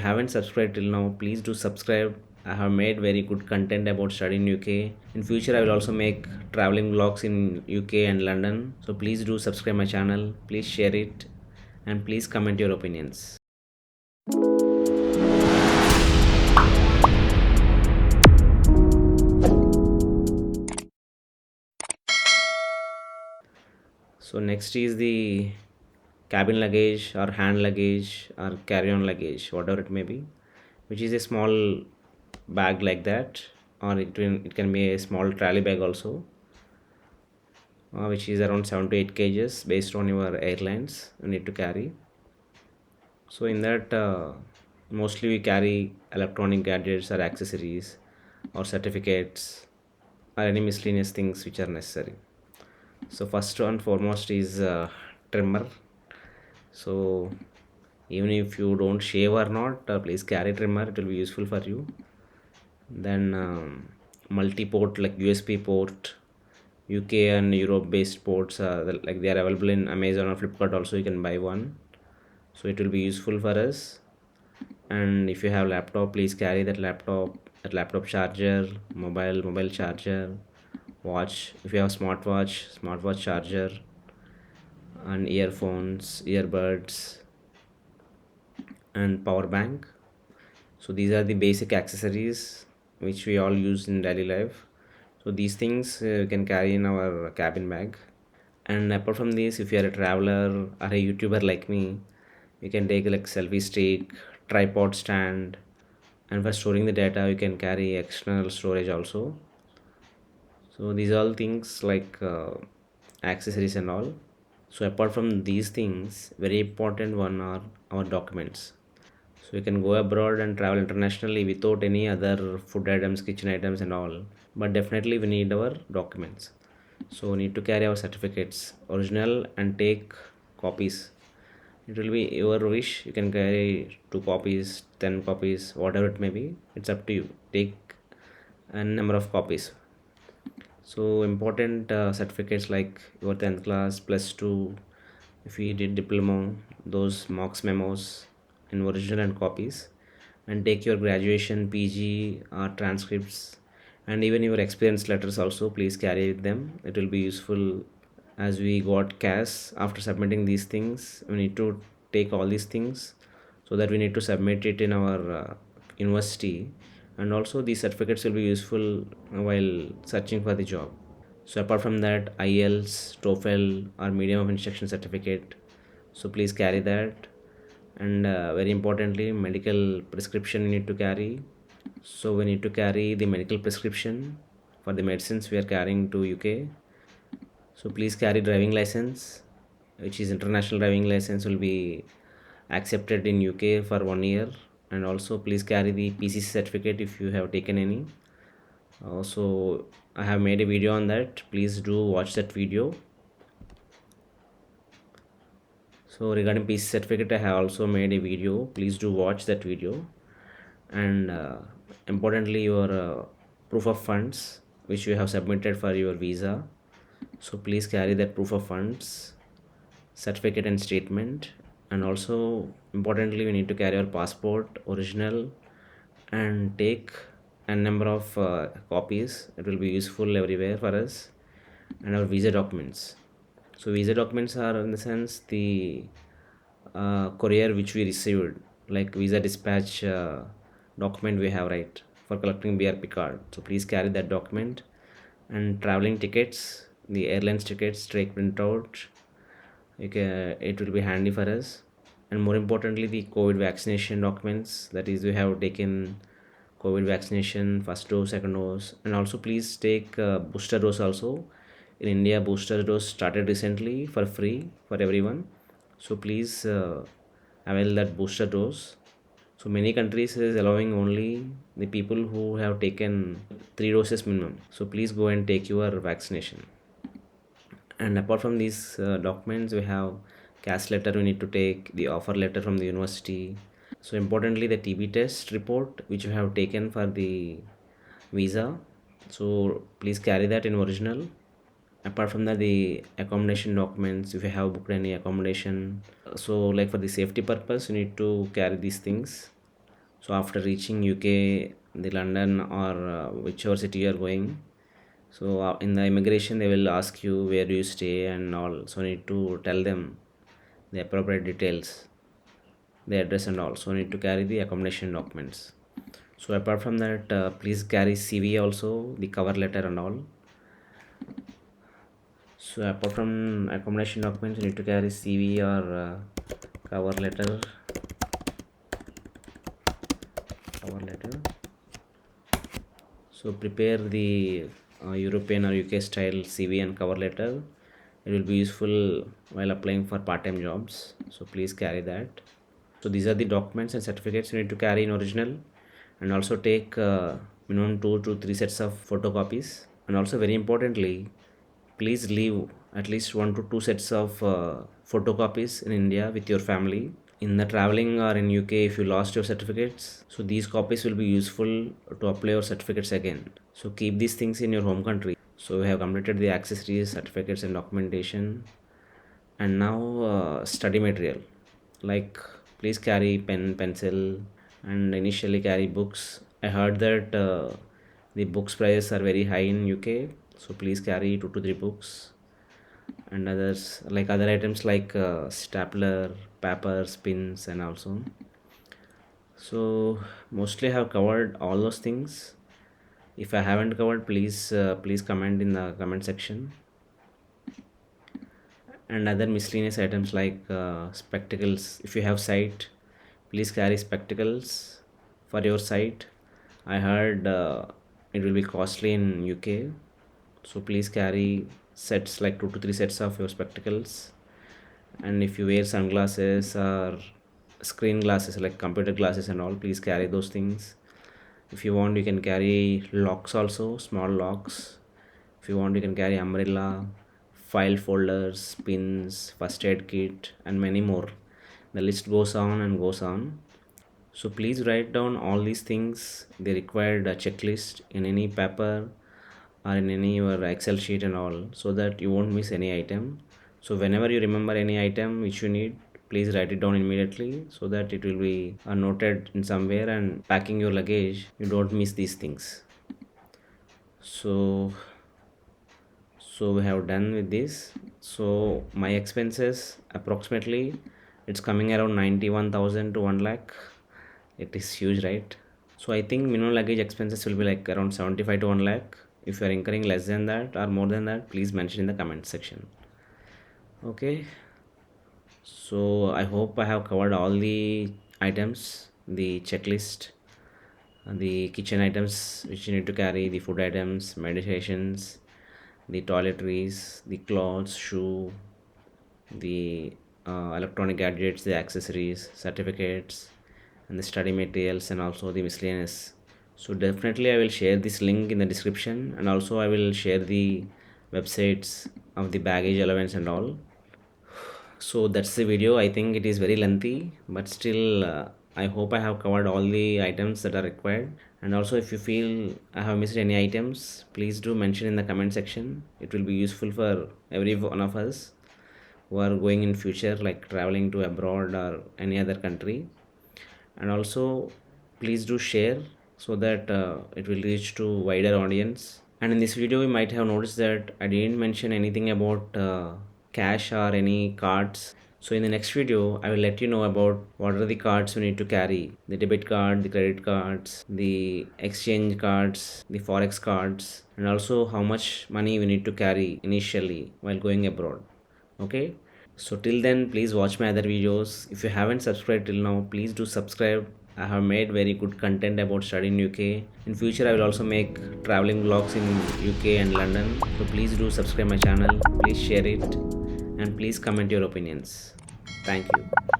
Haven't subscribed till now, please do subscribe. I have made very good content about studying UK. In future I will also make traveling vlogs in UK and London, so please do subscribe my channel, please share it, and please comment your opinions. So next is the cabin luggage or hand luggage or carry-on luggage, whatever it may be, which is a small bag like that, or it can be a small trolley bag also, which is around 7 to 8 kgs based on your airlines you need to carry. So in that, mostly we carry electronic gadgets or accessories or certificates or any miscellaneous things which are necessary. So first and foremost is trimmer. So even if you don't shave or not, please carry trimmer, it will be useful for you. Then multi-port like USB port, UK and Europe based ports, like they are available in Amazon or Flipkart also, you can buy one, so it will be useful for us. And if you have laptop, please carry that laptop charger, mobile charger, watch, if you have smartwatch charger, and earphones, earbuds, and power bank. So these are the basic accessories which we all use in daily life. So these things we can carry in our cabin bag. And apart from this, if you are a traveler or a YouTuber like me, you can take like selfie stick, tripod stand, and for storing the data you can carry external storage also. So these all things like accessories and all. So apart from these things, very important one are our documents. So you can go abroad and travel internationally without any other food items, kitchen items and all, but definitely we need our documents. So we need to carry our certificates original and take copies. It will be your wish, you can carry 2 copies, 10 copies, whatever it may be, it's up to you. Take a number of copies. So important certificates like your 10th class, plus 2, if you did diploma, those mocks memos in original and copies, and take your graduation, PG, transcripts, and even your experience letters also, please carry with them, it will be useful. As we got CAS, after submitting these things we need to take all these things, so that we need to submit it in our university, and also these certificates will be useful while searching for the job. So apart from that, IELTS, TOEFL or medium of instruction certificate, so please carry that. And very importantly, medical prescription you need to carry. So we need to carry the medical prescription for the medicines we are carrying to UK. So please carry driving license, which is international driving license, will be accepted in UK for 1 year. And also please carry the PCC certificate if you have taken any. Also I have made a video on that, please do watch that video. So regarding PC certificate, I have also made a video, please do watch that video. And importantly, your proof of funds which you have submitted for your visa, so please carry that proof of funds, certificate and statement. And also importantly, we need to carry our passport original, and take a number of copies, it will be useful everywhere for us. And our visa documents. So visa documents are in the sense the courier which we received, like visa dispatch document we have, right, for collecting BRP card, so please carry that document. And traveling tickets, the airlines tickets, take printout, it will be handy for us. And more importantly, the COVID vaccination documents, that is we have taken COVID vaccination, first dose, second dose. And also please take booster dose also. In India, booster dose started recently for free for everyone, so please avail that booster dose. So many countries is allowing only the people who have taken 3 doses minimum, so please go and take your vaccination. And apart from these documents, we have CAS letter we need to take, the offer letter from the university. So importantly, the TB test report which you have taken for the visa, so please carry that in original. Apart from that, the accommodation documents, if you have booked any accommodation, so like for the safety purpose you need to carry these things. So after reaching UK, the London or whichever city you are going, so in the immigration they will ask you where do you stay and all. So need to tell them the appropriate details, the address and all. So need to carry the accommodation documents. So apart from that, please carry CV also, the cover letter and all. So apart from accommodation documents, you need to carry CV or cover letter, cover letter. So prepare the European or UK style CV and cover letter. It will be useful while applying for part-time jobs. So please carry that. So these are the documents and certificates you need to carry in original, and also take minimum 2 to 3 sets of photocopies. And also very importantly, please leave at least 1 to 2 sets of photocopies in India with your family. In the traveling or in UK, if you lost your certificates, so these copies will be useful to apply your certificates again. So keep these things in your home country. So we have completed the accessories, certificates and documentation. And now study material, like please carry pen, pencil, and initially carry books. I heard that the books prices are very high in UK, so please carry 2 to 3 books. And others, like other items like stapler, papers, pins and also. So mostly I have covered all those things. If I haven't covered, please comment in the comment section. And other miscellaneous items like spectacles. If you have sight, please carry spectacles for your sight. I heard it will be costly in UK, so please carry sets like 2 to 3 sets of your spectacles. And if you wear sunglasses or screen glasses like computer glasses and all, please carry those things. If you want, you can carry locks also, small locks. If you want, you can carry umbrella, file folders, pins, first aid kit, and many more. The list goes on and goes on. So please write down all these things, the required checklist in any paper or in any your Excel sheet and all, so that you won't miss any item. So whenever you remember any item which you need, please write it down immediately, so that it will be noted in somewhere, and packing your luggage you don't miss these things. So we have done with this. So my expenses approximately, it's coming around 91,000 to 1 lakh. It is huge, right? So I think minimum luggage expenses will be like around 75 to 1 lakh. If you are incurring less than that or more than that, please mention in the comment section. Okay, so I hope I have covered all the items, the checklist, the kitchen items which you need to carry, the food items, medications, the toiletries, the clothes, shoe, the electronic gadgets, the accessories, certificates, and the study materials, and also the miscellaneous. So definitely I will share this link in the description, and also I will share the websites of the baggage allowance and all. So that's the video. I think it is very lengthy, but still I hope I have covered all the items that are required. And also, if you feel I have missed any items, please do mention in the comment section. It will be useful for every one of us who are going in future, like traveling to abroad or any other country. And also please do share, so that it will reach to wider audience. And in this video you might have noticed that I didn't mention anything about cash or any cards. So in the next video I will let you know about what are the cards you need to carry: the debit card, the credit cards, the exchange cards, the forex cards, and also how much money we need to carry initially while going abroad. Okay, so till then, please watch my other videos. If you haven't subscribed till now, please do subscribe. I have made very good content about studying UK. In future, I will also make traveling vlogs in UK and London. So please do subscribe my channel. Please share it, and please comment your opinions. Thank you.